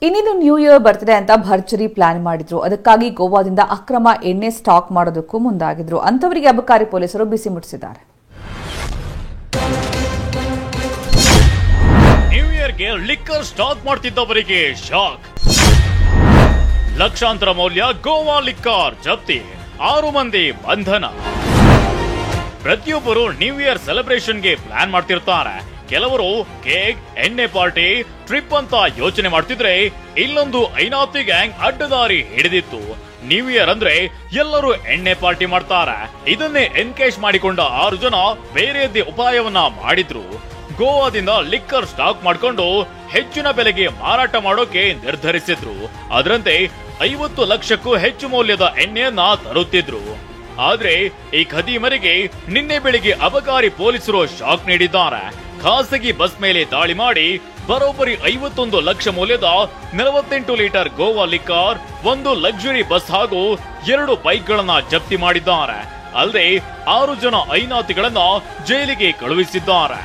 ಇನ್ನೇನು new year ಬರ್ತಿದೆ ಅಂತ ಭರ್ಜರಿ ಪ್ಲಾನ್ ಮಾಡಿದ್ರು. ಅದಕ್ಕಾಗಿ ಗೋವಾದಿಂದ ಅಕ್ರಮ ಎಣ್ಣೆ ಸ್ಟಾಕ್ ಮಾಡೋದಕ್ಕೂ ಮುಂದಾಗಿದ್ರು. ಅಂತವರಿಗೆ ಅಬಕಾರಿ ಪೊಲೀಸರು ಬಿಸಿ ಮುಟ್ಟಿಸಿದ್ದಾರೆ. ನ್ಯೂ ಇಯರ್ಗೆ ಲಿಕ್ಕರ್ ಸ್ಟಾಕ್ ಮಾಡ್ತಿದ್ದವರಿಗೆ ಶಾಕ್. ಲಕ್ಷಾಂತರ ಮೌಲ್ಯ ಗೋವಾ ಲಿಕ್ಕರ್ ಜಪ್ತಿ, 6 ಮಂದಿ ಬಂಧನ. ಪ್ರತಿಯೊಬ್ಬರು ನ್ಯೂ ಇಯರ್ ಸೆಲೆಬ್ರೇಷನ್ಗೆ ಪ್ಲಾನ್ ಮಾಡ್ತಿರ್ತಾರೆ. ಕೆಲವರು ಕೇಕ್, ಎಣ್ಣೆ ಪಾರ್ಟಿ, ಟ್ರಿಪ್ ಅಂತ ಯೋಚನೆ ಮಾಡ್ತಿದ್ರೆ, ಇಲ್ಲೊಂದು ಐನಾತಿ ಗ್ಯಾಂಗ್ ಅಡ್ಡದಾರಿ ಹಿಡಿದಿತ್ತು. ನ್ಯೂ ಇಯರ್ ಅಂದ್ರೆ ಎಲ್ಲರೂ ಎಣ್ಣೆ ಪಾರ್ಟಿ ಮಾಡ್ತಾರೆ. ಇದನ್ನೇ ಎನ್ಕೇಶ್ ಮಾಡಿಕೊಂಡ 6 ಜನ ಬೇರೆಯದ್ದೇ ಉಪಾಯವನ್ನ ಮಾಡಿದ್ರು. ಗೋವಾದಿಂದ ಲಿಕ್ಕರ್ ಸ್ಟಾಕ್ ಮಾಡ್ಕೊಂಡು ಹೆಚ್ಚಿನ ಬೆಲೆಗೆ ಮಾರಾಟ ಮಾಡೋಕೆ ನಿರ್ಧರಿಸಿದ್ರು. ಅದರಂತೆ 50 ಲಕ್ಷಕ್ಕೂ ಹೆಚ್ಚು ಮೌಲ್ಯದ ಎಣ್ಣೆಯನ್ನ ತರುತ್ತಿದ್ರು. ಆದ್ರೆ ಈ ಖದೀಮರಿಗೆ ನಿನ್ನೆ ಬೆಳಿಗ್ಗೆ ಅಬಕಾರಿ ಪೊಲೀಸರು ಶಾಕ್ ನೀಡಿದ್ದಾರೆ. ಖಾಸಗಿ ಬಸ್ ಮೇಲೆ ದಾಳಿ ಮಾಡಿ ಬರೋಬ್ಬರಿ 51 ಲಕ್ಷ ಮೌಲ್ಯದ 48 litre Goa liquor, 1 luxury bus ಹಾಗೂ 2 ಬೈಕ್ಗಳನ್ನ ಜಪ್ತಿ ಮಾಡಿದ್ದಾರೆ. ಅಲ್ಲದೆ 6 ಜನ ಐನಾತಿಗಳನ್ನ ಜೈಲಿಗೆ ಕಳುಹಿಸಿದ್ದಾರೆ.